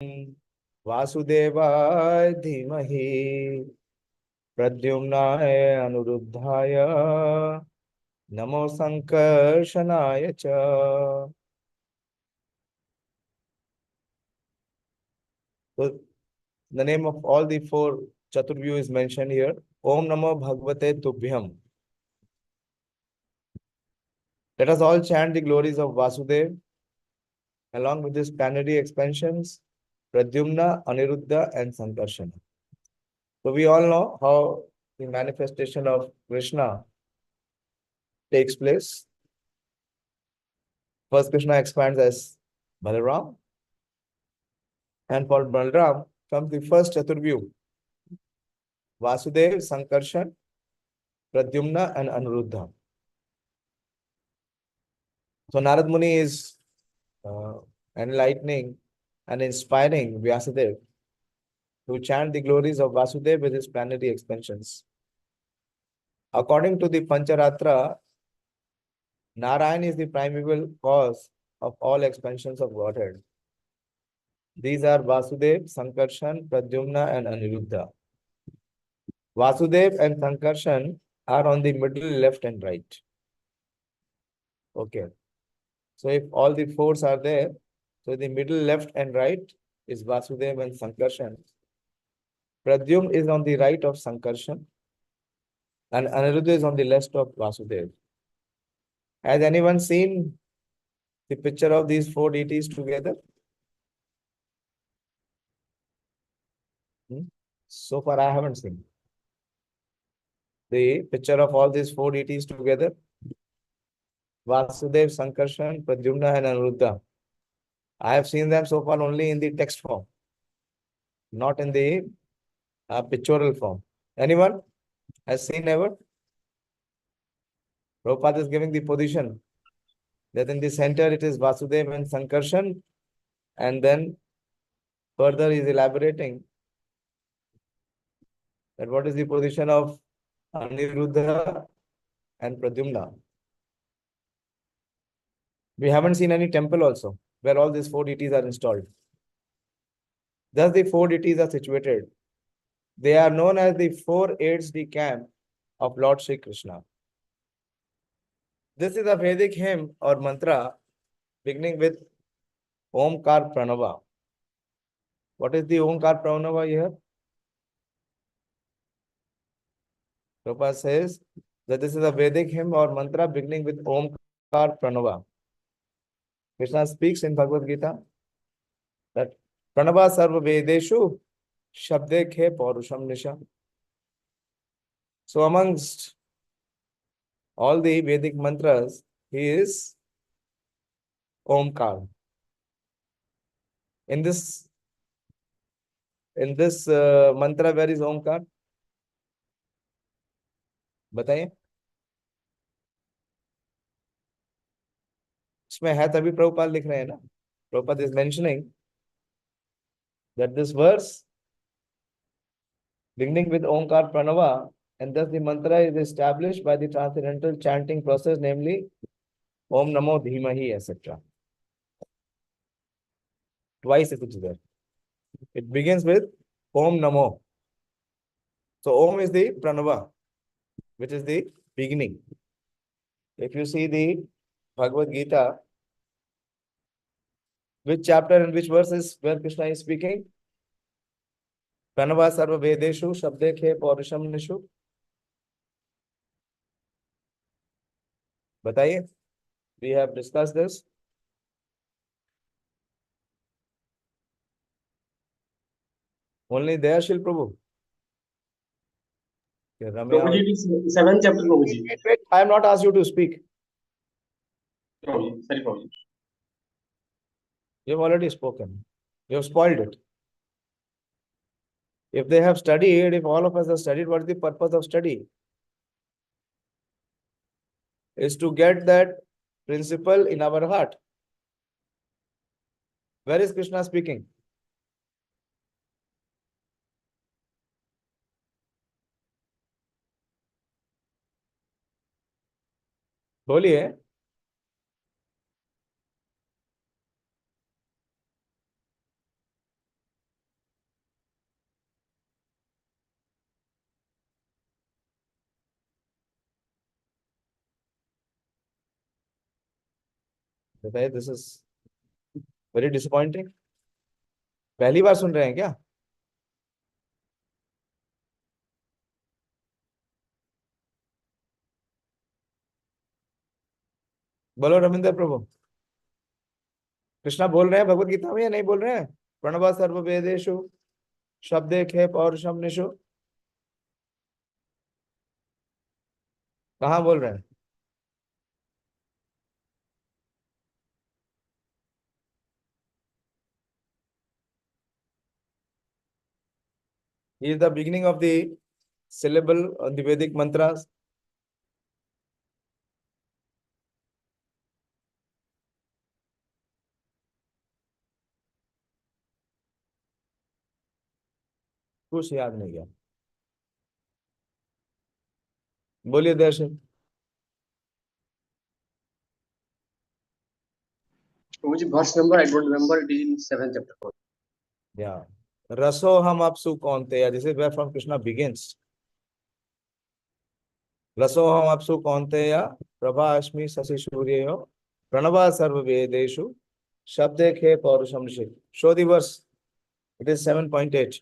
वासुदेवाय धीमहि प्रद्युम्नाय अनिरुद्धाय नमो संकर्षणाय च। So the name of all the four Chaturvyu is mentioned here. Om namo bhagavate tubhyam. Let us all chant the glories of Vasudeva along with his plenary expansions, Pradyumna, Aniruddha and Saṅkarṣaṇa. So we all know how the manifestation of Krishna takes place. First, Krishna expands as Balaram, and for Balaram comes the first Chaturvyu, Vasudeva, Saṅkarṣaṇa, Pradyumna and Aniruddha. So Narad Muni is enlightening and inspiring Vāsudeva to chant the glories of Vasudeva with his plenary expansions. According to the Pañcarātra, Nārāyaṇa is the primeval cause of all expansions of Godhead. These are Vasudeva, Saṅkarṣaṇa, Pradyumna and Aniruddha. Vasudeva and Saṅkarṣaṇa are on the middle, left and right. Okay. So if all the fours are there, so the middle, left and right is Vasudeva and Saṅkarṣaṇa. Pradyumna is on the right of Saṅkarṣaṇa and Aniruddha is on the left of Vasudeva. Has anyone seen the picture of these four deities together? So far I haven't seen the picture of all these four deities together. Vasudeva, Saṅkarṣaṇa, Pradyumna and Aniruddha. I have seen them so far only in the text form, not in the pictorial form. Anyone has seen ever? Prabhupada is giving the position that in the center it is Vasudeva and Saṅkarṣaṇa, and then further he is elaborating that what is the position of Aniruddha and Pradyumna. We haven't seen any temple also where all these four deities are installed. Thus the four deities are situated. They are known as the four aides de camp of Lord Śrī Kṛṣṇa. This is a Vedic hymn or mantra beginning with Omkar Pranava. What is the Omkar Pranava here? Prabhupada says that this is a Vedic hymn or mantra beginning with Omkar Pranava. Krishna speaks in Bhagavad Gita that Pranava sarva vedeshu shabde khe paurusham nisha. So amongst all the Vedic mantras, he is Omkar. In this mantra, where is Omkar? बताइए. इसमें है तभी प्रभुपाद लिख रहे हैं ना. Prabhupada is mentioning that this verse beginning with Omkar Pranava, and thus the mantra is established by the transcendental chanting process, namely Om namo dhīmahi, etc. Twice it is there. It begins with Om namo. So Om is the Pranava, which is the beginning. If you see the Bhagavad Gita, which chapter and which verse is where Krishna is speaking? Pranava sarva vedeshu shabde khe paurusham nishu. बताइए. We have discussed this. Only there, Shil Prabhu. Prabhuji, it is 7th chapter, Prabhuji. Wait, I have not asked you to speak. Prabhuji, sorry, Prabhuji. You have already spoken. You have spoiled it. If they have studied, if all of us have studied, what is the purpose of study? Is to get that principle in our heart. Where is Krishna speaking? बोलिए. बताइए, this is very disappointing. पहली बार सुन रहे हैं क्या? बोलो रविंद्र प्रभु। कृष्णा बोल रहे हैं भगवत गीता में या नहीं बोल रहे हैं? प्रणव सर्व वेदेषु शब्दे खे पौरुषम निषु। कहाँ बोल रहे हैं? He is the beginning of the syllable on the Vedic mantras. कुछ याद नहीं गया। बोलिए दर्शन। Prabhuji, verse number I don't remember. It is in 7th chapter. Yeah. Raso ham apsu kaunteya. This is where from Krishna begins. Raso ham apsu kaunteya. Prabha ashmi sasi suryayo. Pranava sarva vedeshu. Shabde khe paurusham nishi. Show the verse. It is 7.8.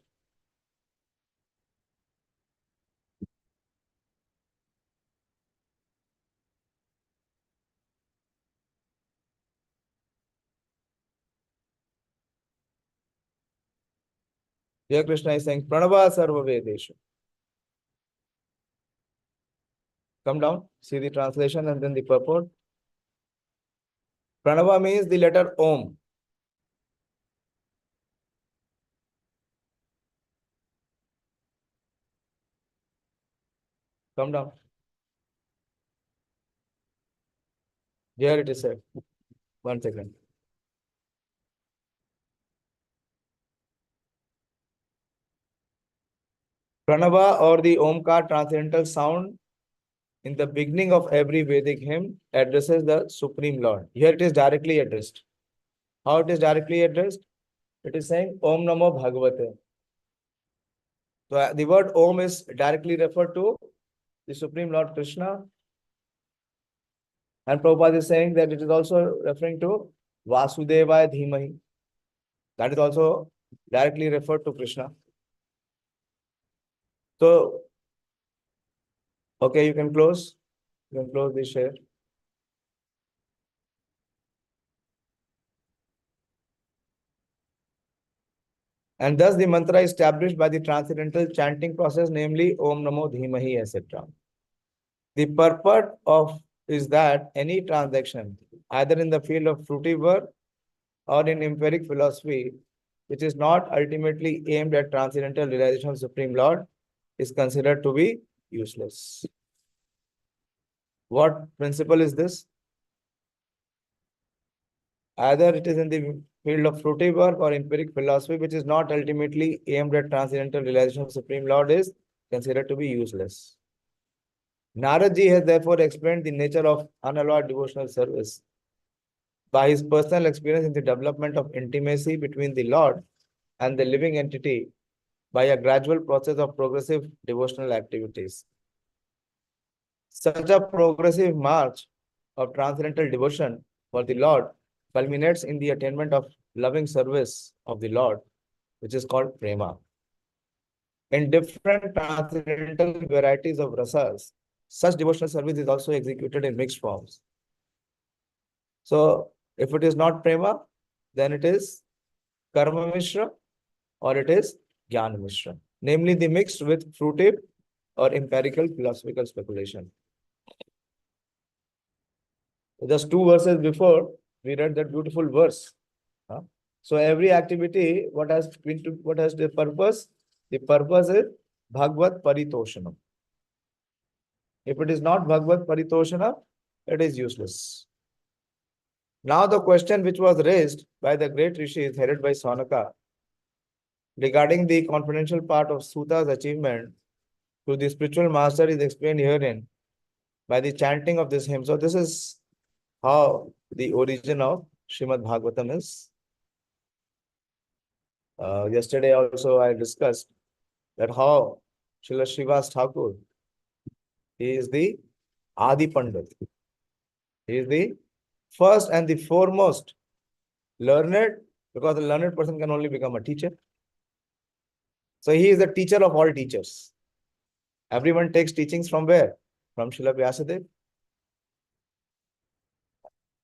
Here Krishna is saying Pranava sarva vedeshu. Come down, see the translation and then the purport. Pranava means the letter Om. Come down. Here it is said. 1 second. Pranava or the Omkar transcendental sound in the beginning of every Vedic hymn addresses the Supreme Lord. Here it is directly addressed. How it is directly addressed? It is saying Om namo bhagavate. So the word Om is directly referred to the Supreme Lord Krishna. And Prabhupada is saying that it is also referring to Vāsudevāya dhīmahi. That is also directly referred to Krishna. So, okay, you can close. You can close the share. And thus the mantra is established by the transcendental chanting process, namely Om Namo Dhīmahi, etc. The purport of is that any transaction, either in the field of fruitive work or in empiric philosophy, which is not ultimately aimed at transcendental realization of Supreme Lord, is considered to be useless. What principle is this? Either it is in the field of fruitive work or empiric philosophy, which is not ultimately aimed at transcendental realization of Supreme Lord, is considered to be useless. Nārāyaṇa has therefore explained the nature of unalloyed devotional service by his personal experience in the development of intimacy between the Lord and the living entity by a gradual process of progressive devotional activities. Such a progressive march of transcendental devotion for the Lord culminates in the attainment of loving service of the Lord, which is called prema. In different transcendental varieties of rasas, such devotional service is also executed in mixed forms. So, if it is not prema, then it is karma mishra or it is jnana mishra, namely the mixed with fruitive or empirical philosophical speculation. Just 2 verses before, we read that beautiful verse. So every activity, what has the purpose? The purpose is bhagavad paritoshanam. If it is not bhagavad paritoshanam, it is useless. Now the question which was raised by the great rishis headed by Saunaka regarding the confidential part of Suta's achievement to the spiritual master is explained herein by the chanting of this hymn. So this is how the origin of Srimad Bhagavatam is. Yesterday also I discussed that how Srila Srivas Thakur, he is the Adi Pandit. He is the first and the foremost learned, because the learned person can only become a teacher. So he is the teacher of all teachers. Everyone takes teachings from where? From Srila Vyasadeva.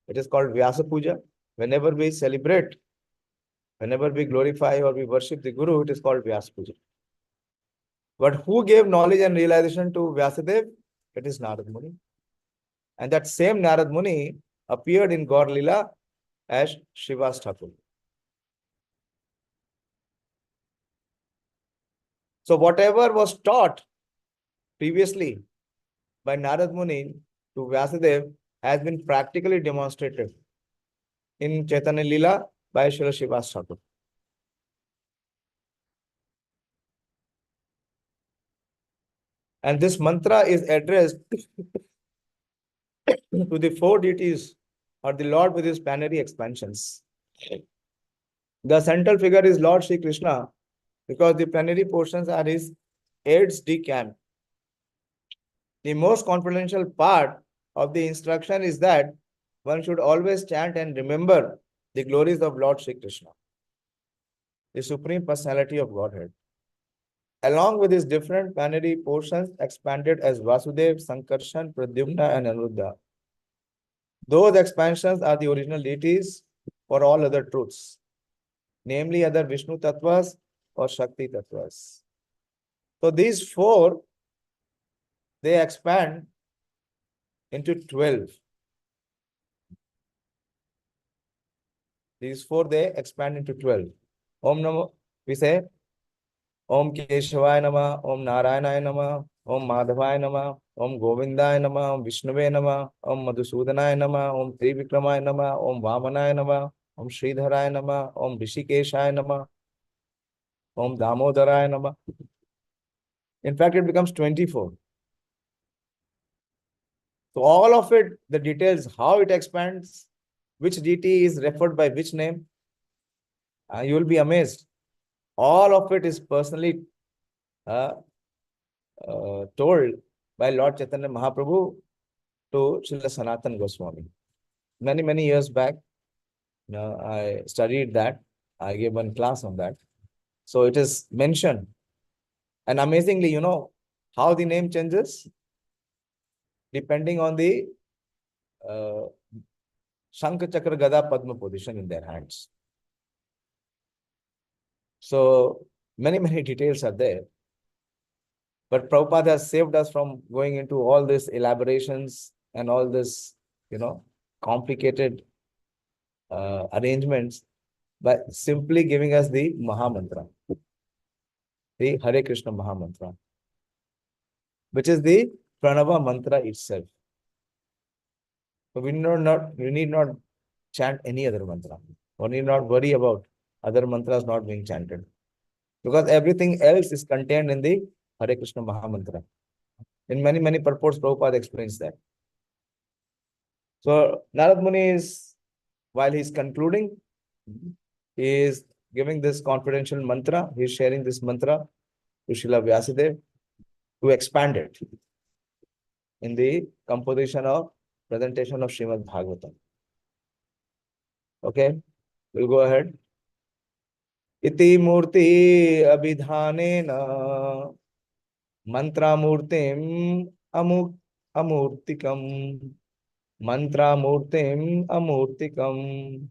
It is called Vyasa Puja. Whenever we celebrate, whenever we glorify or we worship the Guru, it is called Vyasa Puja. But who gave knowledge and realization to Vyasadeva? It is Narad Muni. And that same Narad Muni appeared in Gaur Lila as Shiva's Thakur. So whatever was taught previously by Narad Muni to Vyasadeva has been practically demonstrated in Chaitanya Lila by Srila Shiva's Thakur. And this mantra is addressed to the four deities or the Lord with his plenary expansions. The central figure is Lord Śrī Kṛṣṇa, because the plenary portions are his aides de camp. The most confidential part of the instruction is that one should always chant and remember the glories of Lord Śrī Kṛṣṇa, the Supreme Personality of Godhead, along with his different plenary portions expanded as Vāsudeva, Saṅkarṣaṇa, Pradyumna and Aniruddha. Those expansions are the original deities for all other truths, namely other Vishnu Tattvas or Shakti Tattvas. So these four, they expand into 12. These four, they expand into 12. Om Namo, we say, Om Keshavaya Nama, Om Nārāyaṇaya Nama, Om Madhavaya Nama, Om Govindaya Nama, Om Vishnave Nama, Om Madhusudanaya Nama, Om Trivikramaya Nama, Om Vamanaya Nama, Om Sridharaya Nama, Om Rishikeshaya Nama, Om Damodaraya Nama. In fact, it becomes 24. So all of it, the details, how it expands, which deity is referred by which name, you will be amazed. All of it is personally told by Lord Chaitanya Mahaprabhu to Srila Sanatana Goswami. Many years back, I studied that. I gave one class on that. So it is mentioned. And amazingly, you know how the name changes? Depending on the Shankha Chakra Gada Padma position in their hands. So many details are there. But Prabhupada has saved us from going into all these elaborations and all this, complicated arrangements by simply giving us the Maha Mantra, the Hare Krishna Maha Mantra, which is the Pranava Mantra itself. So we need not chant any other mantra. We need not worry about other mantras not being chanted, because everything else is contained in the Hare Krishna Maha Mantra. In many purports, Prabhupada explains that. So Narad Muni is, while he's concluding, he is giving this confidential mantra. He is sharing this mantra to Srila Vyasadeva to expand it in the composition of presentation of Srimad Bhagavatam. Okay, we'll go ahead. Iti murti abhidhanena mantra murtim amurtikam mantra murtim amurtikam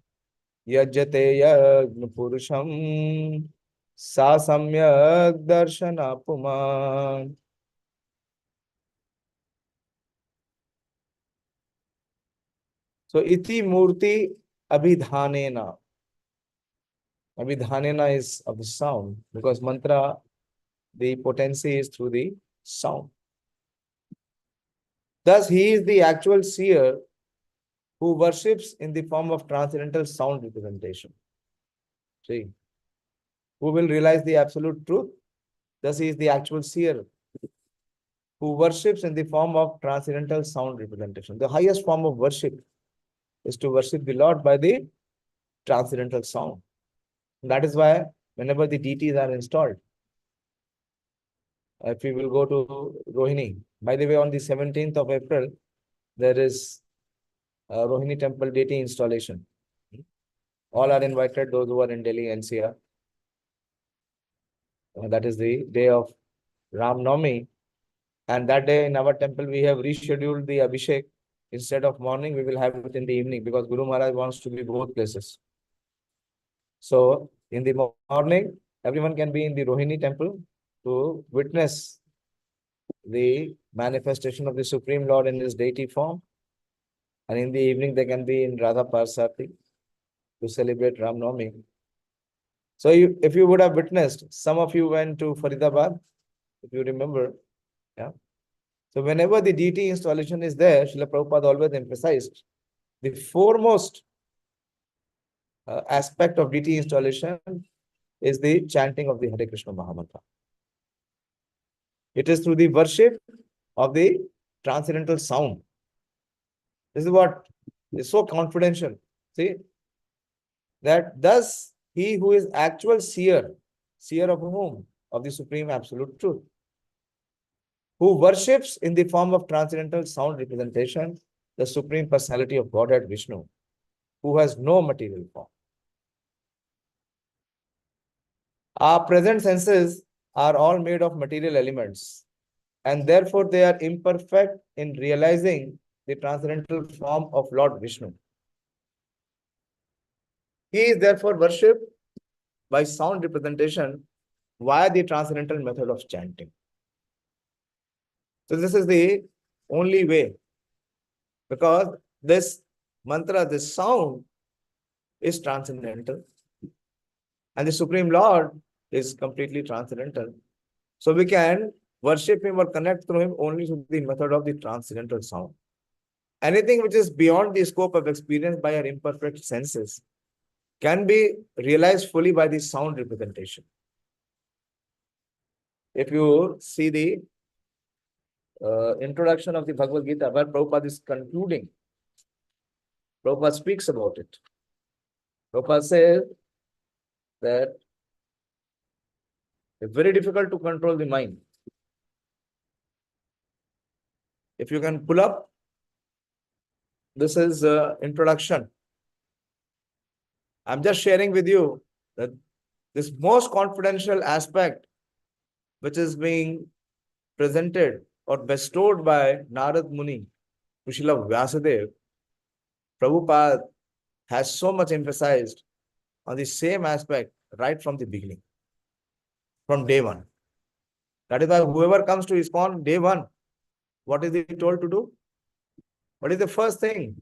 yajjate yagna purusham sa samyak darshana puman. So iti murti abhidhanena. Abhidhanena is of the sound, because mantra, the potency is through the sound. Thus, he is the actual seer who worships in the form of transcendental sound representation. See, who will realize the absolute truth? Thus, he is the actual seer who worships in the form of transcendental sound representation. The highest form of worship is to worship the Lord by the transcendental sound. That is why whenever the deities are installed, if we will go to Rohini, by the way, on the 17th of April, there is Rohini temple deity installation. All are invited, those who are in Delhi NCR. That is the day of Ram Navami. And that day in our temple, we have rescheduled the Abhishek. Instead of morning, we will have it in the evening because Guru Maharaj wants to be both places. So in the morning, everyone can be in the Rohini temple to witness the manifestation of the Supreme Lord in his deity form. And in the evening, they can be in Radha Parsati to celebrate Ram Navami. So if you would have witnessed, some of you went to Faridabad, if you remember. Yeah. So whenever the deity installation is there, Srila Prabhupada always emphasized the foremost aspect of deity installation is the chanting of the Hare Krishna Mahamantra. It is through the worship of the transcendental sound. This is what is so confidential. See, that thus he who is actual seer of whom? Of the Supreme Absolute Truth, who worships in the form of transcendental sound representation, the Supreme Personality of Godhead Vishnu, who has no material form. Our present senses are all made of material elements, and therefore they are imperfect in realizing the transcendental form of Lord Vishnu. He is therefore worshipped by sound representation via the transcendental method of chanting. So this is the only way, because this mantra, this sound is transcendental, and the Supreme Lord is completely transcendental. So we can worship him or connect through him only through the method of the transcendental sound. Anything which is beyond the scope of experience by our imperfect senses can be realized fully by the sound representation. If you see the introduction of the Bhagavad Gita, where Prabhupada is concluding, Prabhupada speaks about it. Prabhupada says that it's very difficult to control the mind. If you can pull up, this is introduction. I'm just sharing with you that this most confidential aspect which is being presented or bestowed by Narad Muni to Srila Vāsudeva, Prabhupada has so much emphasized on the same aspect right from the beginning, from day one. That is why whoever comes to ISKCON day one, what is he told to do? What is the first thing?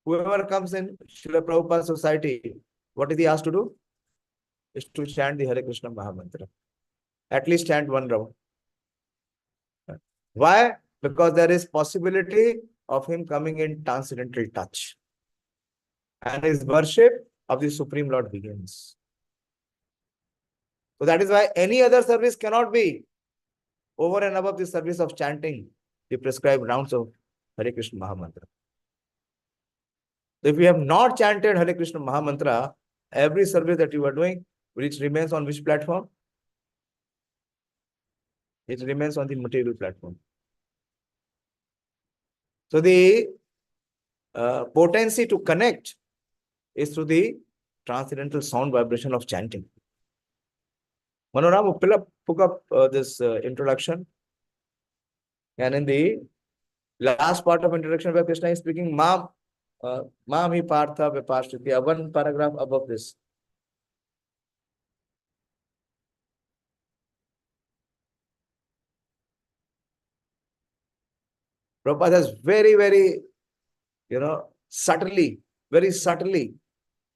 Whoever comes in Srila Prabhupada society, what is he asked to do? Is to chant the Hare Krishna Mahamantra. At least chant one round. Why? Because there is possibility of him coming in transcendental touch. And his worship of the Supreme Lord begins. So that is why any other service cannot be over and above the service of chanting the prescribed rounds of Hare Krishna Mahamantra. So if you have not chanted Hare Krishna Mahamantra, every service that you are doing, which remains on which platform? It remains on the material platform. So the potency to connect is through the transcendental sound vibration of chanting. Manoram, pick up this introduction. And in the last part of introduction where Krishna is speaking, Mam hi partha vipashriti, one paragraph above this. Prabhupada has very, subtly, very subtly,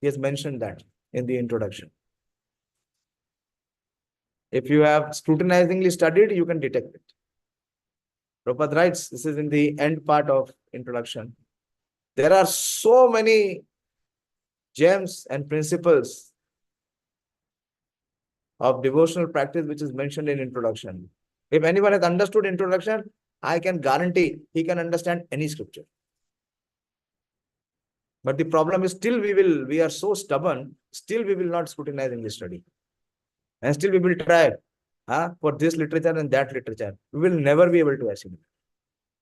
he has mentioned that in the introduction. If you have scrutinizingly studied, you can detect it. Prabhupada writes, this is in the end part of introduction. There are so many gems and principles of devotional practice which is mentioned in introduction. If anyone has understood introduction, I can guarantee he can understand any scripture. But the problem is still we are so stubborn, still we will not scrutinize in this study. And still we will try for this literature and that literature. We will never be able to assimilate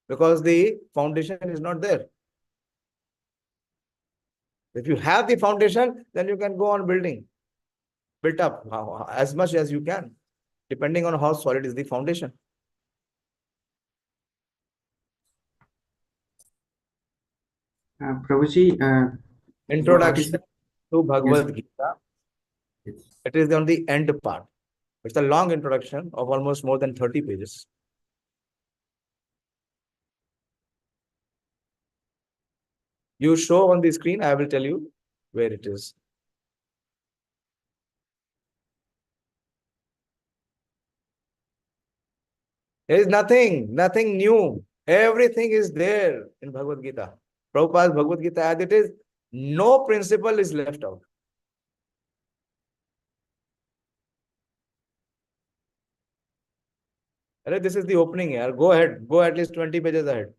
because the foundation is not there. If you have the foundation, then you can go on building. Build up as much as you can, depending on how solid is the foundation. Prabhuji, what is Introduction to Bhagavad Gita. Yes. It is on the end part. It's a long introduction of almost more than 30 pages. You show on the screen, I will tell you where it is. There is nothing new. Everything is there in Bhagavad Gita. Prabhupada's Bhagavad Gita as it is, no principle is left out. This is the opening here. Go ahead. Go at least 20 pages ahead.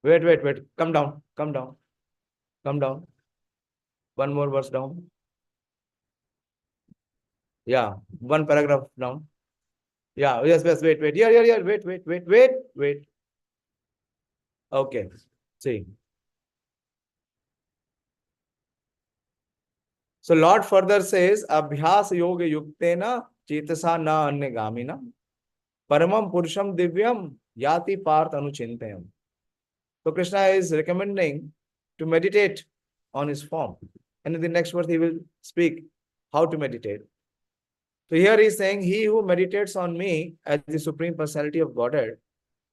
Wait. Come down. One more verse down. Yeah, one paragraph down. Yeah, yes, wait. Here. Wait. Okay, see. So Lord further says, Abhyas yoga yuktena chetasa na anyagamina paramam purusham tubhyam yati parth anuchintayam. So Krishna is recommending to meditate on his form. And in the next verse, he will speak how to meditate. So here he is saying, he who meditates on me as the Supreme Personality of Godhead,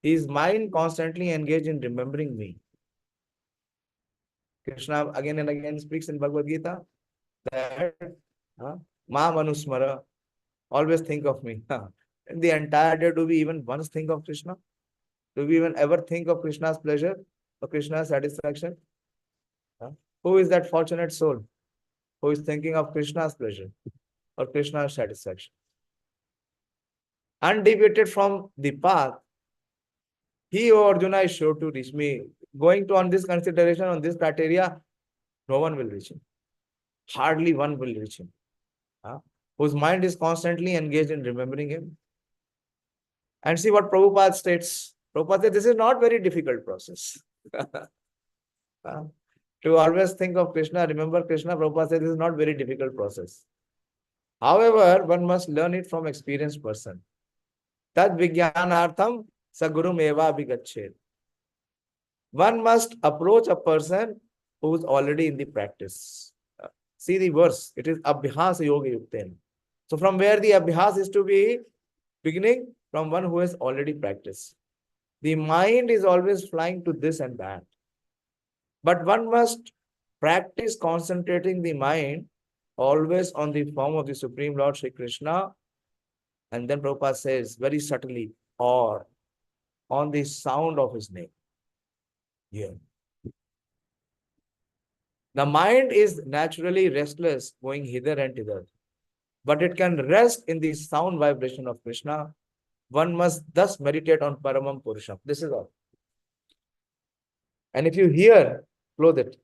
his mind constantly engaged in remembering me. Krishna again and again speaks in Bhagavad Gita that Ma Manusmara, always think of me. In the entire day, do we even once think of Krishna? Do we even ever think of Krishna's pleasure or Krishna's satisfaction? Who is that fortunate soul who is thinking of Krishna's pleasure or Krishna's satisfaction? Undeviated from the path, he or Arjuna is sure to reach me. Going to on this consideration, on this criteria, no one will reach him. Hardly one will reach him. Whose mind is constantly engaged in remembering him. And see what Prabhupada states. Prabhupada says, this is not very difficult process. To always think of Krishna, remember Krishna, Prabhupada says this is not very difficult process. However, one must learn it from experienced person. Tad vijnanartham sagurum eva abhigachet. One must approach a person who is already in the practice. See the verse. It is abhyas yoga yukten. So from where the abhyas is to be beginning? From one who has already practiced. The mind is always flying to this and that. But one must practice concentrating the mind always on the form of the Supreme Lord Śrī Kṛṣṇa. And then Prabhupada says very subtly, or on the sound of his name. Yeah. The mind is naturally restless, going hither and thither. But it can rest in the sound vibration of Krishna. One must thus meditate on Paramam Purusham. This is all. And if you hear, close it.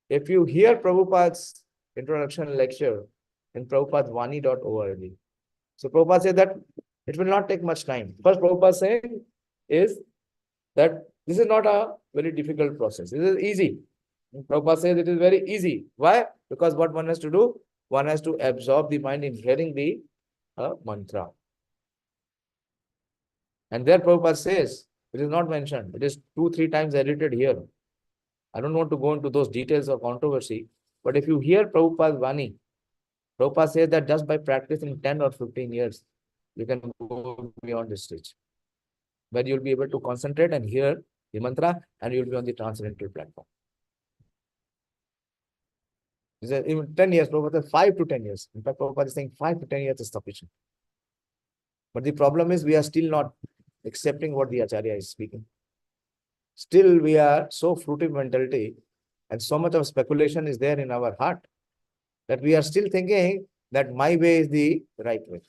If you hear Prabhupada's introduction lecture in prabhupadvani.org, so Prabhupada said that it will not take much time. First, Prabhupada saying is that this is not a very difficult process. This is easy. And Prabhupada says it is very easy. Why? Because what one has to do, one has to absorb the mind in hearing the mantra. And there Prabhupada says, it is not mentioned. It is 2-3 times edited here. I don't want to go into those details of controversy. But if you hear Prabhupada's Vani, Prabhupada says that just by practicing 10 or 15 years, you can go beyond this stage. Where you'll be able to concentrate and hear the mantra and you'll be on the transcendental platform. Even 10 years, Prabhupada says 5 to 10 years. In fact, Prabhupada is saying 5 to 10 years is sufficient. But the problem is we are still not accepting what the Acharya is speaking. Still, we are so fruitive mentality and so much of speculation is there in our heart that we are still thinking that my way is the right way.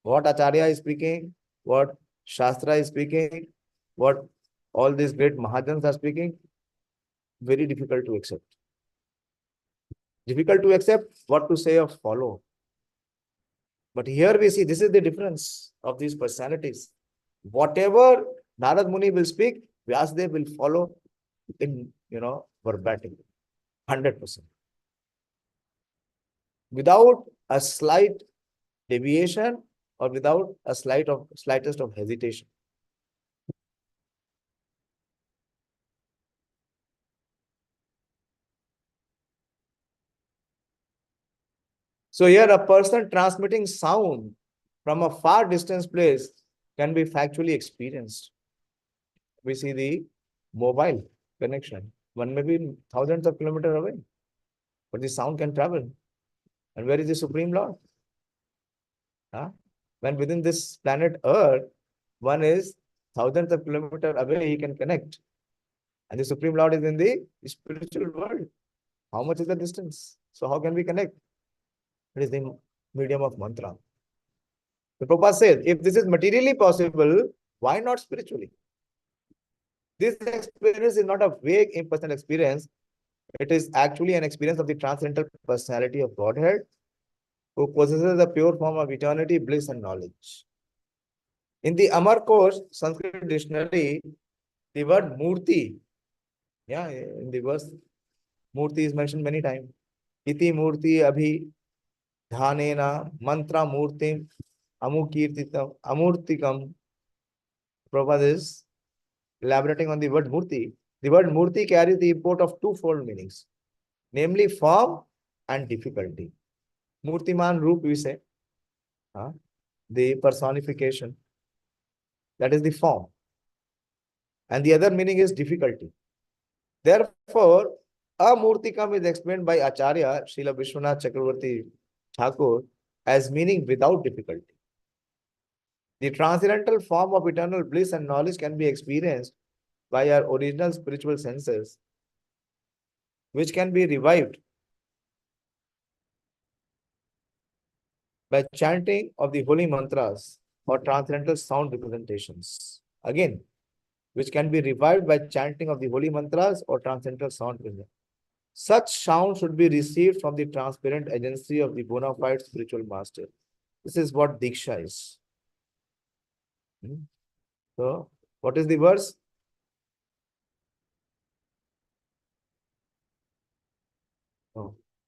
What Acharya is speaking, what Shastra is speaking, what all these great Mahajans are speaking, very difficult to accept. Difficult to accept, what to say or follow. But here we see, this is the difference of these personalities. Whatever Narad Muni will speak, Vyasadeva will follow in, verbatim, 100%. Without a slight deviation or without a slightest of hesitation. So here a person transmitting sound from a far distance place can be factually experienced. We see the mobile connection. One may be thousands of kilometers away, but the sound can travel. And where is the Supreme Lord? When within this planet Earth, one is thousands of kilometers away, he can connect. And the Supreme Lord is in the spiritual world. How much is the distance? So how can we connect? It is the medium of mantra. The Prabhupada says, if this is materially possible, why not spiritually? This experience is not a vague impersonal experience. It is actually an experience of the transcendental personality of Godhead, who possesses the pure form of eternity, bliss, and knowledge. In the Amar Kosh, Sanskrit dictionary, the word Murti, in the verse, Murti is mentioned many times. Iti Murti Abhi Dhanena Mantra Murtim Amukirtitam Amurtikam. Prabhupada is elaborating on the word Murti. The word Murti carries the import of twofold meanings, namely form and difficulty. Murtiman Roop, we say, the personification, that is the form. And the other meaning is difficulty. Therefore, Amurtikam is explained by Acharya Srila Vishwanath Chakravarti Thakur as meaning without difficulty. The transcendental form of eternal bliss and knowledge can be experienced by our original spiritual senses, which can be revived by chanting of the holy mantras or transcendental sound representations. Again, which can be revived by chanting of the holy mantras or transcendental sound representations. Such sound should be received from the transparent agency of the bona fide spiritual master. This is what Diksha is. So, what is the verse?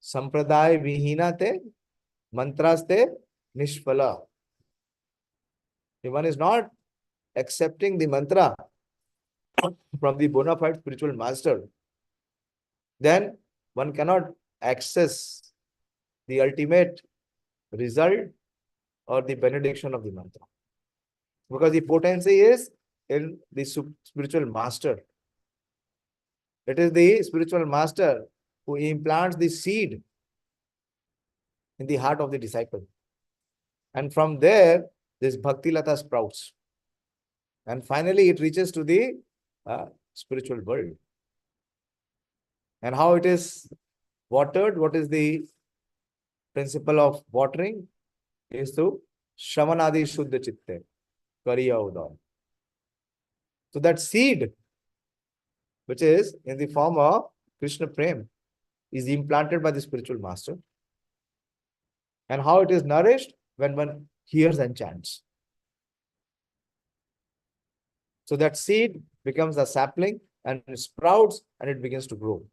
Sampradaya vihina te mantraste nishphala. If one is not accepting the mantra from the bona fide spiritual master, then one cannot access the ultimate result or the benediction of the mantra. Because the potency is in the spiritual master. It is the spiritual master who implants the seed in the heart of the disciple. And from there, this Bhakti Lata sprouts. And finally, it reaches to the spiritual world. And how it is watered, what is the principle of watering? Is to Shravanadi Shuddha Chitte, Kariya Udar. So that seed, which is in the form of Krishna Prem, is implanted by the spiritual master. And how it is nourished? When one hears and chants. So that seed becomes a sapling and it sprouts and it begins to grow.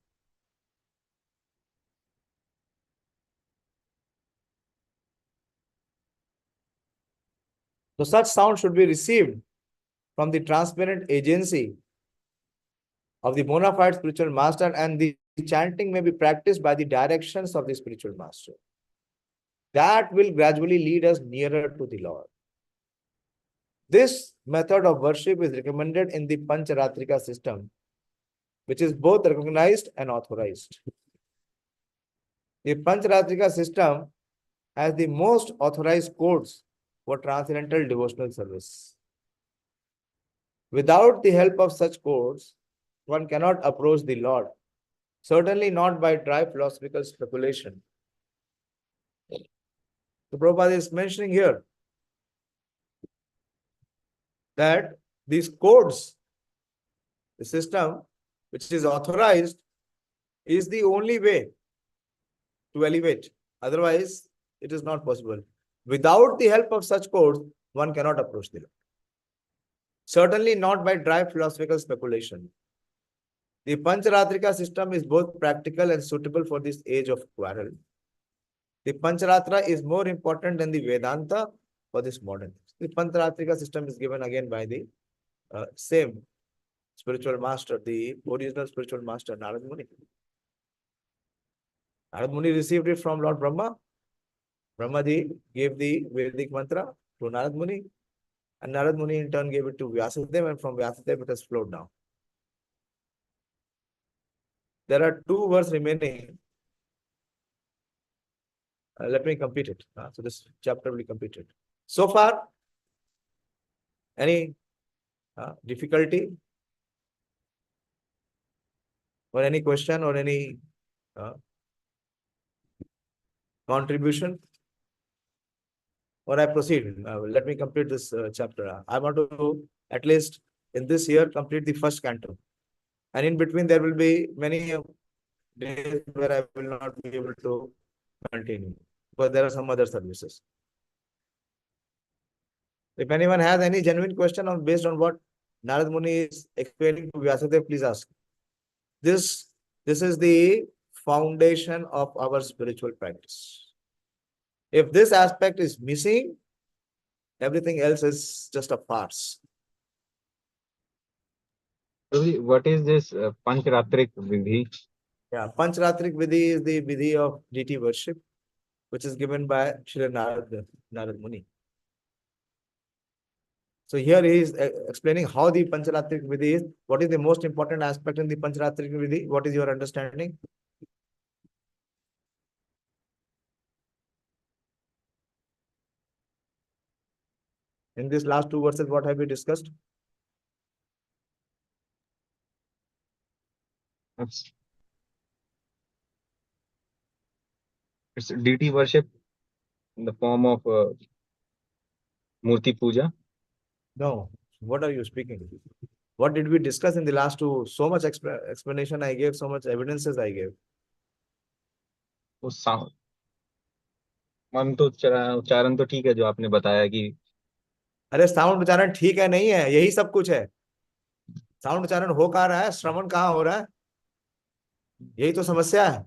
So such sound should be received from the transparent agency of the bona fide spiritual master, and the chanting may be practiced by the directions of the spiritual master. That will gradually lead us nearer to the Lord. This method of worship is recommended in the Pañcarātra system, which is both recognized and authorized. The Pañcarātra system has the most authorized codes for transcendental devotional service. Without the help of such codes, one cannot approach the Lord, certainly not by dry philosophical speculation. The Prabhupada is mentioning here that these codes, the system which is authorized, is the only way to elevate. Otherwise, it is not possible. Without the help of such codes, one cannot approach the Lord. Certainly not by dry philosophical speculation. The Pañcarātra system is both practical and suitable for this age of quarrel. The Pañcarātra is more important than the Vedanta for this modern. The Pañcarātra system is given again by the same spiritual master, the original spiritual master, Narad Muni. Narad Muni received it from Lord Brahma. Brahmaji gave the Vedic mantra to Narad Muni, and Narad Muni in turn gave it to Vāsudeva, and from Vāsudeva it has flowed down. There are 2 verses remaining. Let me complete it. So this chapter will be completed. So far, any difficulty or any question or any contribution? Or I proceed. Let me complete this chapter. I want to, at least in this year, complete the first canto. And in between, there will be many days where I will not be able to continue, but there are some other services. If anyone has any genuine question based on what Narad Muni is explaining to Vāsudeva, please ask. This is the foundation of our spiritual practice. If this aspect is missing, everything else is just a farce. What is this Pañcarātra vidhi? Yeah, Pañcarātra vidhi is the vidhi of deity worship, which is given by Shri Narad Muni. So here he is explaining how the Pañcarātra vidhi is. What is the most important aspect in the Pañcarātra vidhi? What is your understanding? In these last 2 verses, what have we discussed? It's deity worship in the form of Murti Puja. No. What are you speaking? What did we discuss in the last 2? So much explanation I gave, so much evidences I gave. वो sound मन तो उच्चारण तो ठीक है जो आपने बताया कि अरे साउंड उच्चारण ठीक है नहीं है, यही सब कुछ है। साउंड उच्चारण हो कहाँ रहा है, श्रवण कहाँ हो रहा है, यही तो समस्या है।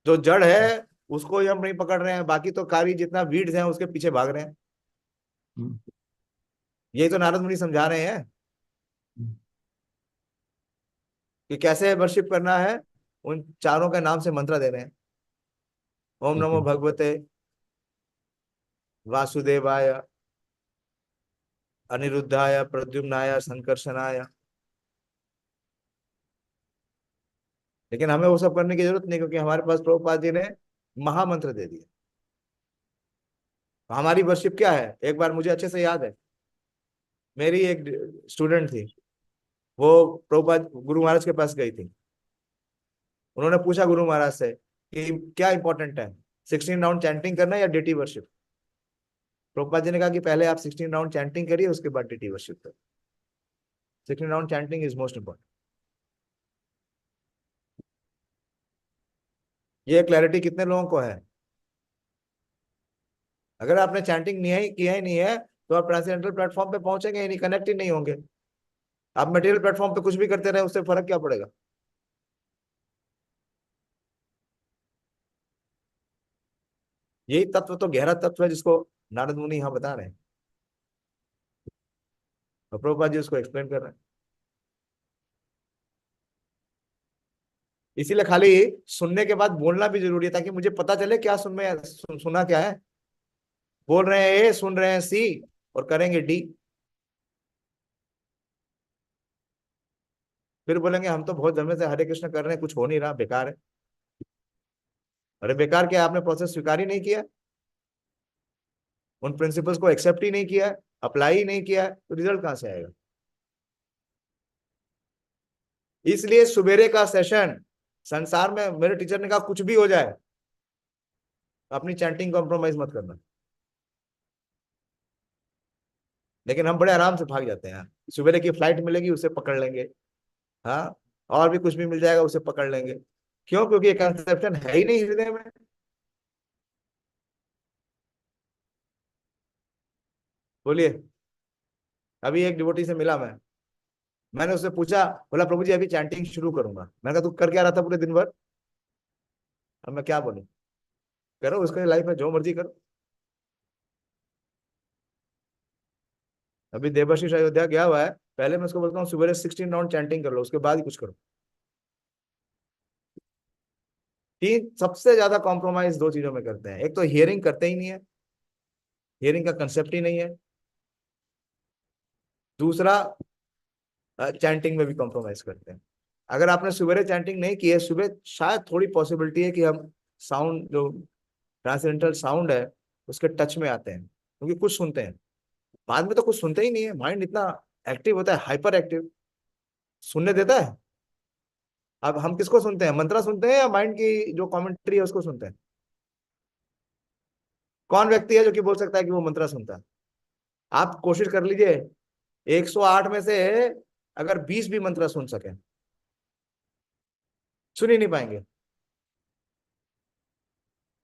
जो जड़ है उसको ही हम नहीं पकड़ रहे हैं, बाकी तो कार्य जितना वीड्स हैं उसके पीछे भाग रहे हैं। यही तो नारद मुनि समझा रहे हैं कि कैसे वर्शिप करना है। उन चारों के नाम से मंत्र दे रहे हैं। ओम नमो भगवते वासुदेवाय अनिरुद्धाय प्रद्युम्नाय संकर्षणाय। लेकिन हमें वो सब करने की जरूरत नहीं, क्योंकि हमारे पास प्रभुपाद जी ने महामंत्र दे दिए। हमारी वर्शिप क्या है? एक बार मुझे अच्छे से याद है, मेरी एक स्टूडेंट थी, वो प्रभुपाद गुरु महाराज के पास गई थी। उन्होंने पूछा गुरु महाराज से कि क्या इंपॉर्टेंट है, 16 राउंड चैंटिंग करना या डेटी वर्शिप? प्रभुपाद जी ने कहा कि पहले आप 16 राउंड चैंटिंग करिए, उसके बाद डेटी वर्शिप करिए। 16 round chanting is most important. ये क्लैरिटी कितने लोगों को है? अगर आपने चैंटिंग नहीं किया ही नहीं है तो आप ट्रांसेंडेंटल प्लेटफॉर्म पे पहुंचेंगे ही नहीं, कनेक्ट ही नहीं होंगे। आप मटेरियल प्लेटफॉर्म पे कुछ भी करते रहे, उससे फर्क क्या पड़ेगा? यही तत्व तो गहरा तत्व है जिसको नारद मुनि यहां बता रहे हैं और प्रभुपाद जी उसको एक्सप्लेन कर रहे हैं। इसीलिए खाली सुनने के बाद बोलना भी जरूरी है, ताकि मुझे पता चले क्या सुना क्या है। बोल रहे हैं ए, सुन रहे हैं सी और करेंगे डी, फिर बोलेंगे हम तो बहुत समय से हरे कृष्ण कर रहे हैं, कुछ हो नहीं रहा, बेकार है। अरे बेकार क्या? आपने प्रोसेस स्वीकार ही नहीं किया, उन प्रिंसिपल्स को एक्सेप्ट ही नहीं किया, अप्लाई ही नहीं किया, तो रिजल्ट कहां से आएगा? इसलिए सुबेरे का सेशन, संसार में मेरे टीचर ने कहा कुछ भी हो जाए, अपनी चैंटिंग कॉम्प्रोमाइज मत करना। लेकिन हम बड़े आराम से भाग जाते हैं। सवेरे की फ्लाइट मिलेगी उसे पकड़ लेंगे, हाँ, और भी कुछ भी मिल जाएगा उसे पकड़ लेंगे। क्यों? क्योंकि ये कंसेप्शन है ही नहीं हृदय में। बोलिए। अभी एक डिवोटी से मिला मैंने उससे पूछा, बोला प्रभु जी अभी चैंटिंग शुरू करूंगा। मैंने कहा तू कर क्या रहा था पूरे दिन भर? अब मैं क्या बोलूं? करो उसके लाइफ में जो मर्जी करो। अभी देवाशीष अयोध्या गया हुआ है, पहले मैं उसको बोलता हूँ सुबह 16 राउंड चैंटिंग कर लो, उसके बाद ही कुछ करो। तीन सबसे ज्यादा कॉम्प्रोमाइज दो चीजों में करते हैं। एक तो हियरिंग करते ही नहीं है, हियरिंग का कंसेप्ट ही नहीं है। दूसरा चैंटिंग में भी कॉम्प्रोमाइज करते हैं। अगर आपने सुबह चैंटिंग नहीं की है, सुबह शायद थोड़ी पॉसिबिलिटी है कि हम साउंड जो ट्रांसडेंटल साउंड है उसके टच में आते हैं, क्योंकि कुछ सुनते हैं। बाद में तो कुछ सुनते ही नहीं है, माइंड इतना एक्टिव होता है, हाइपर एक्टिव, सुनने देता है। अब हम किसको सुनते हैं? मंत्रा सुनते हैं या माइंड की जो कमेंट्री है उसको सुनते हैं? कौन व्यक्ति है जो कि बोल सकता है कि वो मंत्रा सुनता है? आप कोशिश कर लीजिए, 108 में से अगर 20 भी मंत्र सुन सके, सुन ही नहीं पाएंगे,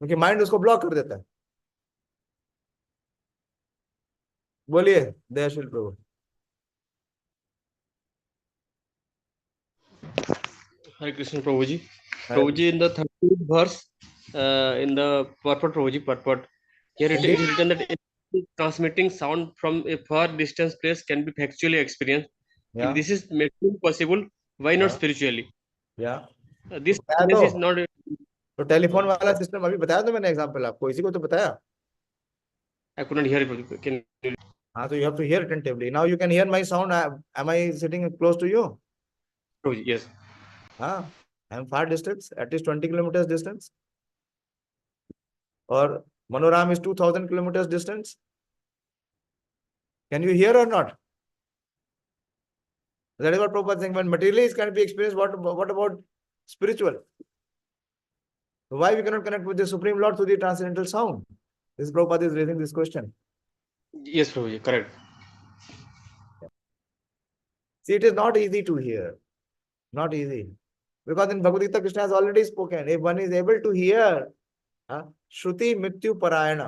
क्योंकि माइंड उसको ब्लॉक कर देता है। बोलिए दयाशील प्रभु। Hare Krishna Prabhuji. Hare Prabhuji, in the 13th verse, in the Purport, Prabhuji, Purport, here it is written that transmitting sound from a far distance place can be factually experienced. या If this is medically possible, why not Yeah. spiritually? या This बताया experience is तो not. तो telephone वाला system अभी बताया तो मैंने एग्जांपल आपको, इसी को तो बताया। I could not hear it. Prabhuji. Can you? हाँ, तो you have to hear attentively. Now you can hear my sound. Am I sitting close to you? Prabhuji, yes. हाँ, I am far distance, at least 20 kilometre distance, और Manoram is 2000 kilometre distance. Can you hear or not? That is what Prabhupada is saying. When materially is can be experienced, what about spiritual? Why we cannot connect with the Supreme Lord through the transcendental sound? This Prabhupada is raising this question. Yes, Prabhuji, correct. See, it is not easy to hear. Not easy. Because in Bhagavad Gita, Krishna has already spoken. If one is able to hear, Shruti Mrityu Parayana,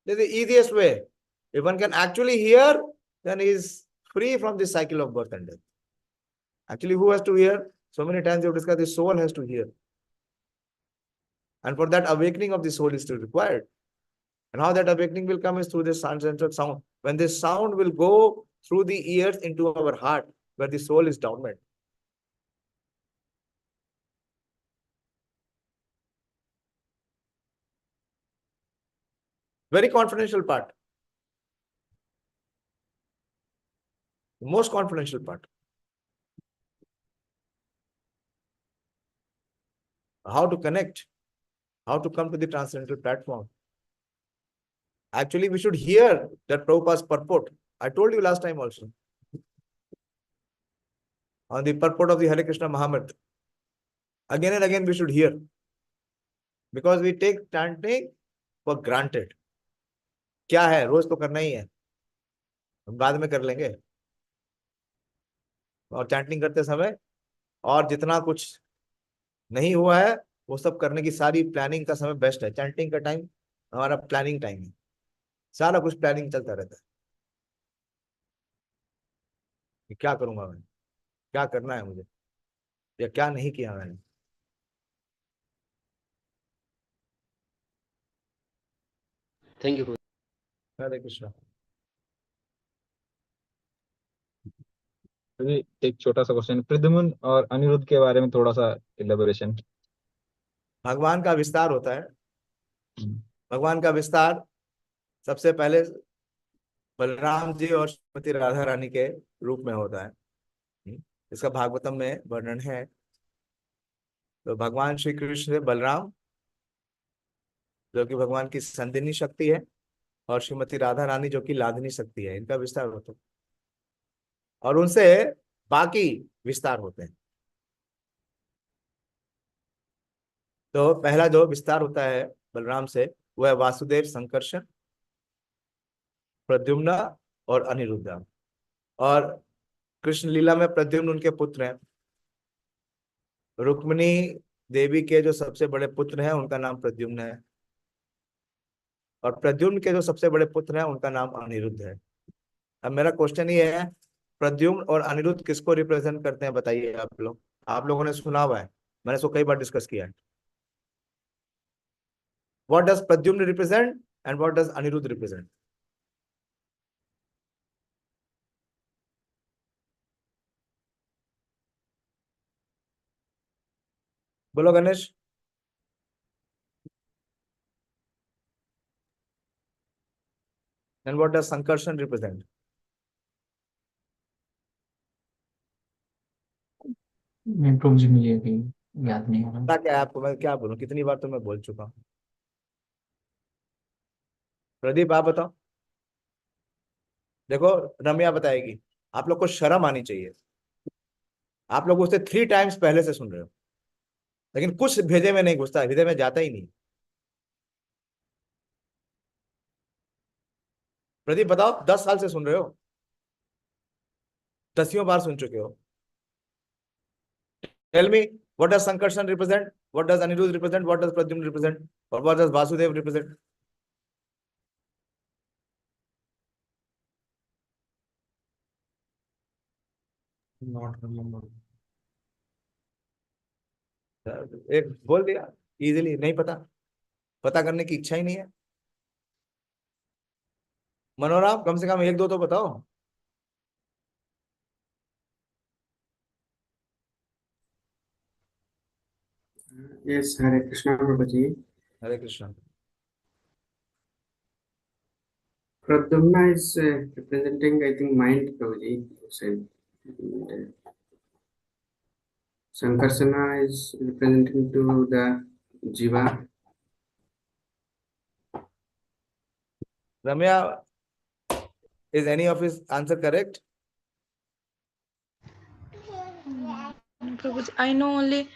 this is the easiest way. If one can actually hear, then he is free from this cycle of birth and death. Actually, who has to hear? So many times you have discussed, the soul has to hear. And for that, awakening of the soul is still required. And how that awakening will come is through this transcendental sound. When this sound will go through the ears into our heart, where the soul is dormant. Very confidential part. The most confidential part. How to connect, how to come to the transcendental platform. Actually, we should hear that Prabhupada's purport. I told you last time also. On the purport of the Hare Krishna Mahamantra. Again and again we should hear. Because we take chanting for granted. क्या है, रोज तो करना ही है, बाद में कर लेंगे। और चैंटिंग करते समय और जितना कुछ नहीं हुआ है वो सब करने की सारी प्लानिंग का समय बेस्ट है। चैंटिंग का टाइम हमारा प्लानिंग टाइम है, सारा कुछ प्लानिंग चलता रहता है कि क्या करूंगा मैं, क्या करना है मुझे, या क्या नहीं किया मैंने। Thank you, Prabhuji. हरे कृष्णा। अभी एक छोटा सा क्वेश्चन, प्रद्युम्न और अनिरुद्ध के बारे में थोड़ा सा इलेबोरेशन। भगवान का विस्तार होता है। भगवान का विस्तार सबसे पहले बलराम जी और श्रीमती राधा रानी के रूप में होता है। इसका भागवतम में वर्णन है। तो भगवान श्री कृष्ण से बलराम, जो कि भगवान की संदिनी शक्ति है, और श्रीमती राधा रानी जो कि लादनी शक्ति है, इनका विस्तार होता है। और उनसे बाकी विस्तार होते हैं। तो पहला जो विस्तार होता है बलराम से, वो है वासुदेव संकर्षण, प्रद्युम्न और अनिरुद्धा। और कृष्ण लीला में प्रद्युम्न उनके पुत्र हैं। रुक्मिणी देवी के जो सबसे बड़े पुत्र हैं उनका नाम प्रद्युम्न है, और प्रद्युम्न के जो सबसे बड़े पुत्र हैं उनका नाम अनिरुद्ध है। अब मेरा क्वेश्चन ये है, प्रद्युम्न और अनिरुद्ध किसको रिप्रेजेंट करते हैं बताइए आप लोग। आप लोगों ने सुना हुआ है, मैंने इसको कई बार डिस्कस किया है। What does Pradyumna represent and what does Aniruddha represent? बोलो Ganesh. And what does Sankarshan represent? Prabhu ji मुझे भी याद नहीं आ रहा। क्या है आपको, मैं क्या बोलूं, कितनी बार तो मैं बोल चुका हूँ। प्रदीप आप बताओ। देखो रम्या बताएगी, आप लोग को शर्म आनी चाहिए। आप लोग उसे 3 टाइम्स पहले से सुन रहे हो, लेकिन कुछ भेजे में नहीं घुसता, हृदय में जाता ही नहीं। प्रदीप बताओ, 10 साल से सुन रहे हो, 10वीं बार सुन चुके हो। Tell me, what does Sankarshan represent, what does Aniruddha represent, what does Pradyumna represent, और what does Vasudev represent? Not remember. एक बोल दिया इजीली, नहीं पता, पता करने की इच्छा ही नहीं है। मनोराम कम से कम एक दो तो बताओ। Yes, Hare Krishna prabhu ji. Hare Krishna. Pradyumna is representing, I think, mind, Prabhuji. You said. And, Saṅkarṣaṇa is representing to the jiva. Ramya, is any of his answer correct? Prabhuji, I know only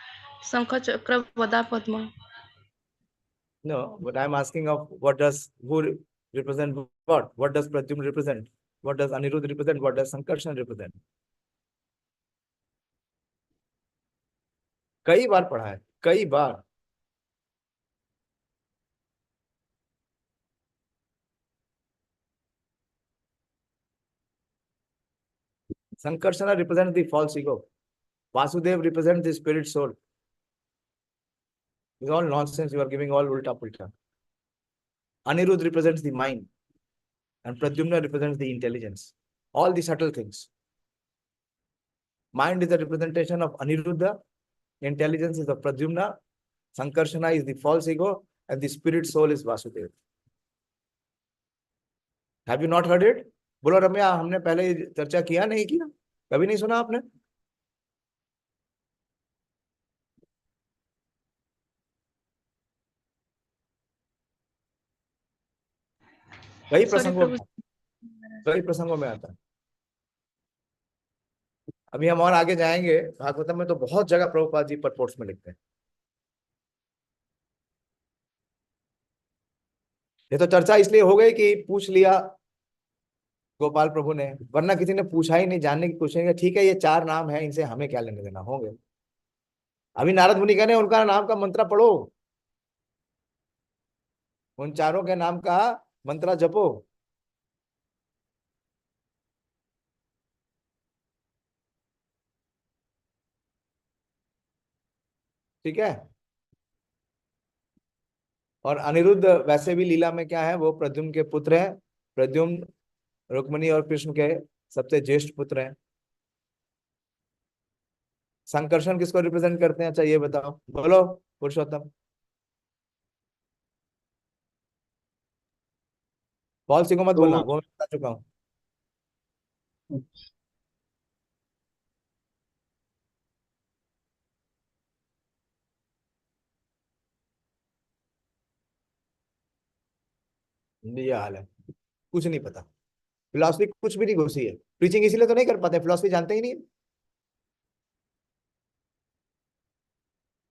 Sankha Chakra Vada Padma. No, but I'm asking of what does who represent what? What does Pradyumna represent? What does Aniruddha represent? What does Saṅkarṣaṇa represent? कई बार पढ़ा है, कई बार। Saṅkarṣaṇa represents the false ego. Vasudeva represents the spirit soul. It's all nonsense. You are giving all ulta pulta. Aniruddha represents the mind, and Pradyumna represents the intelligence. All the subtle things. Mind is a representation of Aniruddha. Intelligence is of Pradyumna. Saṅkarṣaṇa is the false ego, and the spirit soul is Vasudeva. Have you not heard it? बोलो रम्या, हमने पहले चर्चा किया नहीं किया? कभी नहीं सुना आपने? कई प्रसंगों में आता है। अभी हम और आगे जाएंगे, भागवतम में तो बहुत जगह प्रभुपाद जी परपोर्ट्स में लिखते हैं। ये तो चर्चा इसलिए हो गई कि पूछ लिया गोपाल प्रभु ने, वरना किसी ने पूछा ही नहीं, जानने की कोशिश नहीं। ठीक है, ये 4 नाम है, इनसे हमें क्या लेने देना, होंगे। अभी नारद मुनि कहने उनका नाम का मंत्र पढ़ो, उन चारों के नाम का मंत्र जपो। ठीक है। और अनिरुद्ध वैसे भी लीला में क्या है, वो प्रद्युम्न के पुत्र है। प्रद्युम्न रुक्मिणी और कृष्ण के सबसे ज्येष्ठ पुत्र हैं। संकर्षण किसको रिप्रेजेंट करते हैं, अच्छा ये बताओ, बोलो पुरुषोत्तम। पॉल सिंह को मत बोलना, वो मैं बता चुका हूँ। ये हाल है, कुछ नहीं पता। फिलॉसफी कुछ भी नहीं घुसी है, प्रीचिंग इसीलिए तो नहीं कर पाते, फिलॉसफी जानते ही नहीं।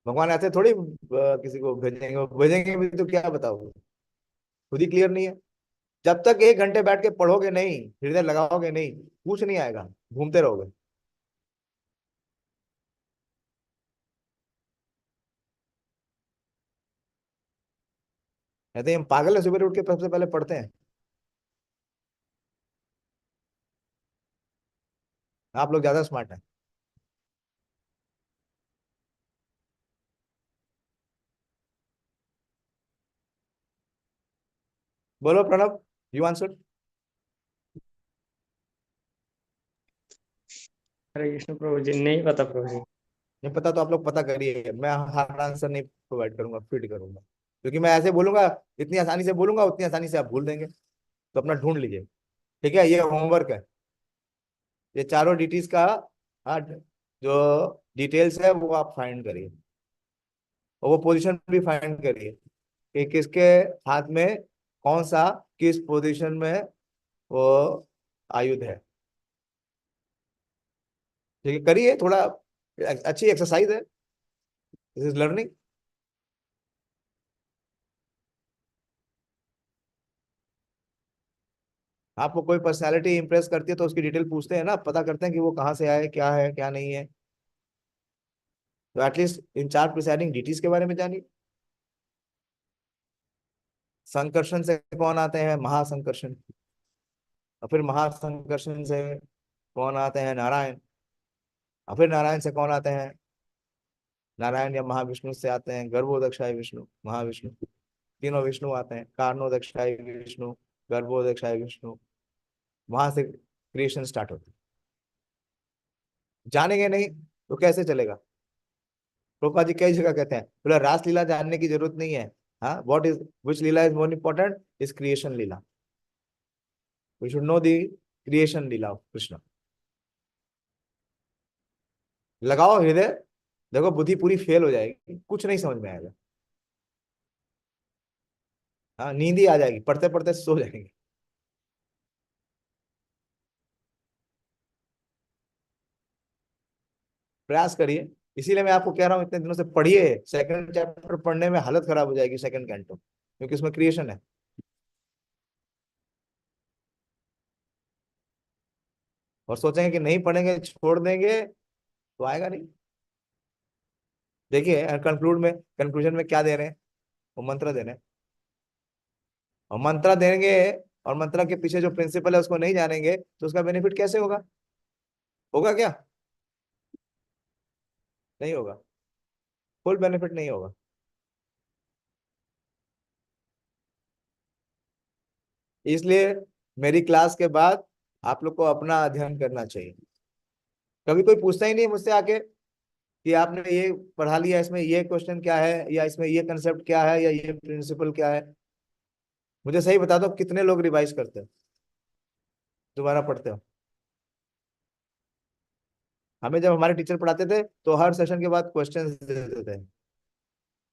भगवान ऐसे थोड़ी किसी को भेजेंगे, भेजेंगे भी तो क्या बताओ, खुद ही क्लियर नहीं है। जब तक 1 घंटे बैठ के पढ़ोगे नहीं, हृदय लगाओगे नहीं, कुछ नहीं आएगा, घूमते रहोगे। कहते हैं हम पागल है, सुबह उठ के सबसे पहले पढ़ते हैं। आप लोग ज्यादा स्मार्ट हैं। बोलो प्रणव, यू आंसर। हरे कृष्ण प्रभु जी, नहीं पता प्रभु जी। नहीं पता तो आप लोग पता करिए, मैं हर आंसर नहीं प्रोवाइड करूंगा, फीड करूंगा, क्योंकि मैं ऐसे बोलूंगा, इतनी आसानी से बोलूंगा, उतनी आसानी से आप भूल देंगे। तो अपना ढूंढ लीजिए, ठीक है, ये होमवर्क है। ये चारों डिटीज का जो डिटेल्स है वो आप फाइंड करिए, और वो पोजीशन भी फाइंड करिए कि किसके हाथ में कौन सा, किस पोजीशन में वो आयुध है। ठीक है, करिए, थोड़ा अच्छी एक्सरसाइज है, दिस इज लर्निंग। आपको कोई पर्सनालिटी इंप्रेस करती है तो उसकी डिटेल पूछते हैं ना, पता करते हैं कि वो कहाँ से आए, क्या है क्या नहीं है। तो एटलीस्ट इन 4 प्रिसाइडिंग डिटीज के बारे में जानिए। संकर्षण से कौन आते हैं? महासंकर्षण। और फिर महासंकर्षण से कौन आते हैं? नारायण। और फिर नारायण से कौन आते हैं? नारायण या महाविष्णु से आते हैं गर्भोदक्षाय विष्णु, महाविष्णु। तीनों विष्णु आते हैं, कारणोदक्षाय विष्णु, गर्भोदक्षाय विष्णु। वहां से क्रिएशन स्टार्ट होती है। जानेंगे नहीं तो कैसे चलेगा? प्रोपा जी कई जगह कहते हैं, बोला रासलीला जानने की जरूरत नहीं है। हाँ, what is, which leela is more important? Is creation leela. We should know the creation leela of Krishna. लगाओ हृदय, देखो बुद्धि पूरी फेल हो जाएगी, कुछ नहीं समझ में आएगा। हाँ, नींद ही आ जाएगी, पढ़ते पढ़ते सो जाएंगे। प्रयास करिए, इसीलिए मैं आपको कह रहा हूँ इतने दिनों से पढ़िए। सेकंड चैप्टर पढ़ने में हालत खराब हो जाएगी, सेकंड कैंटो, क्योंकि उसमें क्रिएशन है। और सोचेंगे कि नहीं पढ़ेंगे, छोड़ देंगे, तो आएगा नहीं। देखिए कंक्लूजन में क्या दे रहे हैं? वो मंत्र दे रहे हैं, और मंत्र देंगे, और मंत्र के पीछे जो प्रिंसिपल है उसको नहीं जानेंगे तो उसका बेनिफिट कैसे होगा? होगा क्या? नहीं होगा, फुल बेनिफिट नहीं होगा। इसलिए मेरी क्लास के बाद आप लोग को अपना अध्ययन करना चाहिए। कभी कोई पूछता ही नहीं मुझसे आके कि आपने ये पढ़ा लिया, इसमें ये क्वेश्चन क्या है, या इसमें ये कंसेप्ट क्या है, या ये प्रिंसिपल क्या है। मुझे सही बता दो, कितने लोग रिवाइज करते हो, दोबारा पढ़ते हो? हमें जब हमारे टीचर पढ़ाते थे तो हर सेशन के बाद क्वेश्चंस देते थे।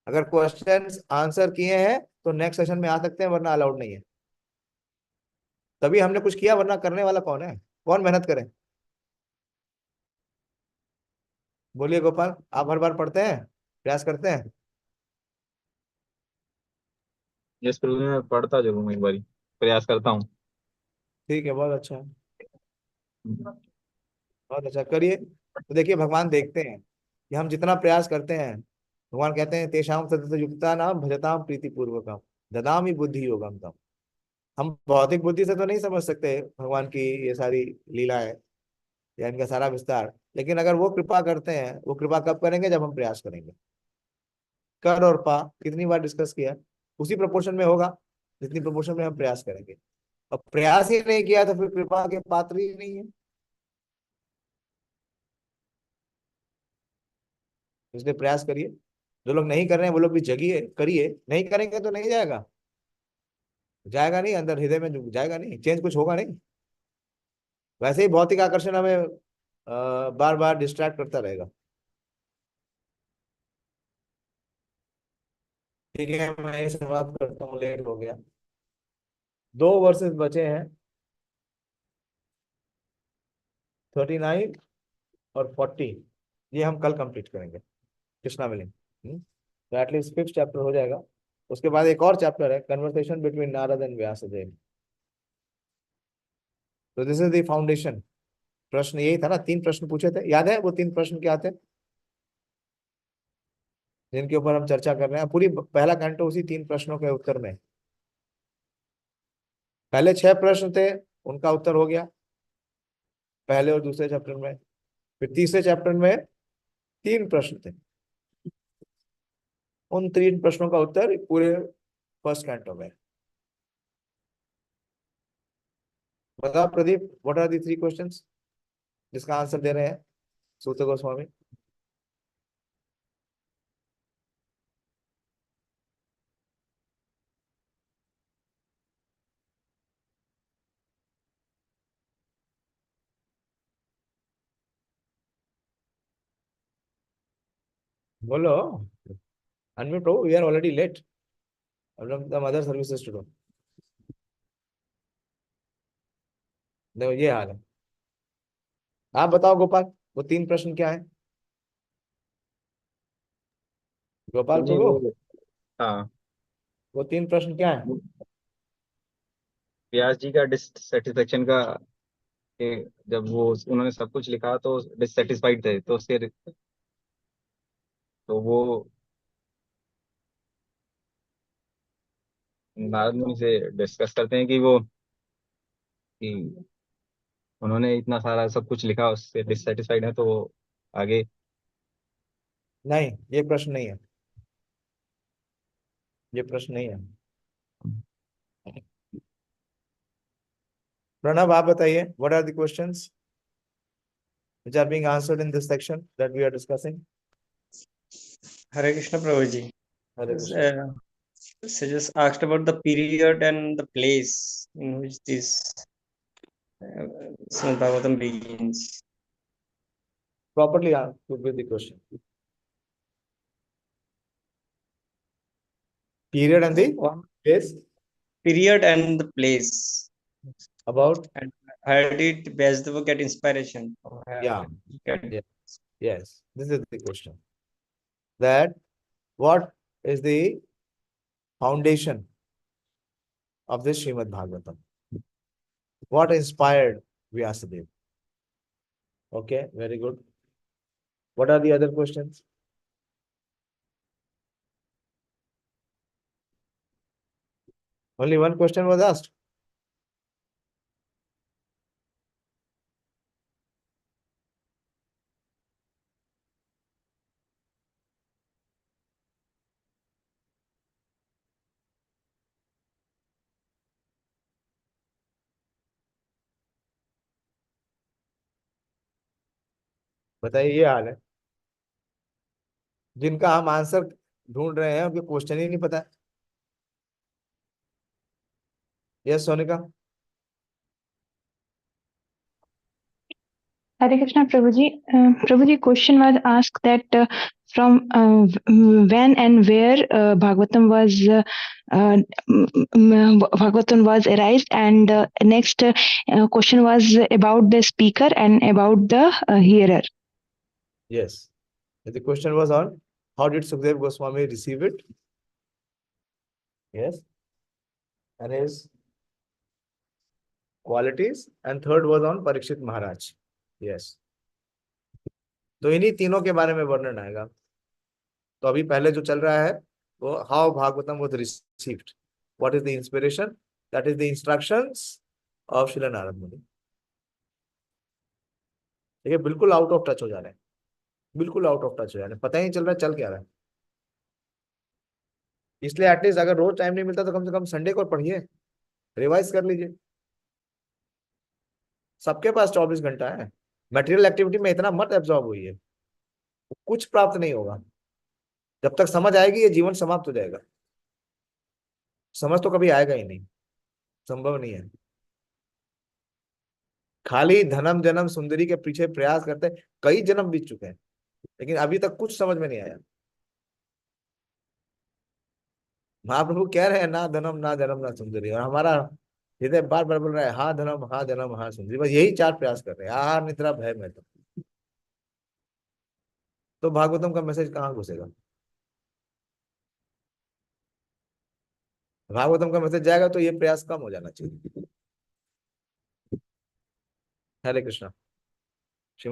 अगर क्वेश्चंस आंसर किए हैं तो नेक्स्ट सेशन में आ सकते हैं, वरना अलाउड नहीं है। तभी हमने कुछ किया, वरना करने वाला कौन है? कौन मेहनत करे? बोलिए गोपाल, आप हर बार पढ़ते हैं, प्रयास करते हैं? यस प्रभु जी, मैं पढ़ता जरूर हूँ, एक बारी प्रयास करता हूँ। ठीक है, बहुत अच्छा है, बहुत अच्छा, करिए। तो देखिए भगवान देखते हैं कि हम जितना प्रयास करते हैं। भगवान कहते हैं तेषां सतत युक्ता नाम भजताम प्रीति पूर्वकम ददामि बुद्धि योगम तम। हम भौतिक बुद्धि से तो नहीं समझ सकते भगवान की ये सारी लीलाएं या इनका सारा विस्तार, लेकिन अगर वो कृपा करते हैं, वो कृपा कब करेंगे? जब हम प्रयास करेंगे। कर और पा कितनी बार डिस्कस किया, उसी प्रोपोर्शन में होगा जितनी प्रोपोर्शन में हम प्रयास करेंगे। अब प्रयास ही नहीं किया तो फिर कृपा के पात्र ही नहीं है। इसलिए प्रयास करिए। जो लोग नहीं कर रहे हैं वो लोग भी जगिए, करिए। नहीं करेंगे तो नहीं जाएगा, जाएगा नहीं, अंदर हृदय में जाएगा नहीं, चेंज कुछ होगा नहीं। वैसे ही भौतिक आकर्षण हमें बार बार डिस्ट्रैक्ट करता रहेगा। ठीक है, मैं ये समाप्त करता हूँ, लेट हो गया। 2 वर्सेस बचे हैं, 39 और 40। ये हम कल कंप्लीट करेंगे, कृष्णा विलिंग। तो एटलीस्ट 5th चैप्टर हो जाएगा। उसके बाद एक और चैप्टर है, conversation between Narada and Vyasadeva. तो दिस इज द फाउंडेशन। प्रश्न यही था ना, 3 प्रश्न पूछे थे, याद है वो 3 प्रश्न क्या थे जिनके ऊपर हम चर्चा कर रहे हैं? पूरी पहला कैंटो उसी 3 प्रश्नों के उत्तर में। पहले 6 प्रश्न थे, उनका उत्तर हो गया पहले और दूसरे चैप्टर में। फिर तीसरे चैप्टर में 3 प्रश्न थे, उन 3 प्रश्नों का उत्तर पूरे फर्स्ट कैंटो में। बताओ Pradeep, what are the 3 questions जिसका आंसर दे रहे हैं सूत गोस्वामी? बोलो, अनम्यूट हो, we are already late, the other services to do. देखो ये हाल है। आप बताओ गोपाल, वो 3 प्रश्न क्या है? गोपाल नहीं प्रभु, वो, हाँ, वो 3 प्रश्न क्या है? व्यास जी का डिससेटिस्फेक्शन का, कि जब वो उन्होंने सब कुछ लिखा तो डिससेटिस्फाइड थे, तो उसके, तो वो नारद मुनि से डिस्कस करते हैं कि वो, कि उन्होंने इतना सारा सब कुछ लिखा, उससे डिससेटिस्फाइड है, तो वो आगे। नहीं, ये प्रश्न नहीं है, ये प्रश्न नहीं है। प्रणव आप बताइए, what are the questions which are being answered in this section that we are discussing? Hare Krishna Prabhuji. Hare Krishna. So just asked about the period and the place in which this Srimad Bhagavatam begins. Properly answer with the question. Period and the place. Period and the place. About? And how did Vasudeva get inspiration? Yeah. Yes. This is the question. That what is the foundation of this Srimad Bhagavatam? What inspired Vyasadeva? Okay, very good. What are the other questions? Only one question was asked. बताइए, ये हाल है जिनका हम answer ढूंढ रहे हैं, उनके question ही नहीं पता। Yes Sonika. Hare Krishna Prabhuji. Prabhuji, question was asked that from when and where Bhagavatam was erased, and next question was about the speaker and about the hearer. Yes. The question was on how did Sukadeva Goswami receive it? Yes. And his qualities. And third was on Parikshit Maharaj. Yes. तो इन्हीं तीनों के बारे में वर्णन आएगा। तो अभी पहले जो चल रहा है वो how Bhagavatam was received, what is the inspiration, that is the instructions of Srila Narad मुनि। ठीक है, बिल्कुल आउट ऑफ टच हो जा रहे हैं, बिल्कुल आउट ऑफ टच हो जा रहे हैं, पता ही नहीं चल रहा है चल क्या रहा है। इसलिए एटलीस्ट अगर रोज टाइम नहीं मिलता तो कम से कम संडे को पढ़िए, रिवाइज कर लीजिए। सबके पास 24 घंटा है। मटेरियल एक्टिविटी में इतना मत एब्जॉर्ब हुई है, कुछ प्राप्त नहीं होगा। जब तक समझ आएगी ये जीवन समाप्त हो जाएगा। समझ तो कभी आएगा ही नहीं, संभव नहीं है। खाली धनम जन्म सुंदरी के पीछे प्रयास करते कई जन्म बीत चुके हैं, लेकिन अभी तक कुछ समझ में नहीं आया। महाप्रभु कह रहे हैं ना धनम ना जन्म ना सुंदरी, और हमारा हृदय बार बार बोल रहा है हाँ धनम हाँ जन्म हाँ सुंदरी। बस यही 4 प्रयास कर रहे हैं, आहार निद्रा भय में। तो भागवतम का मैसेज कहाँ घुसेगा? भागवतम का मैसेज जाएगा तो ये प्रयास कम हो जाना चाहिए। Hare Krishna.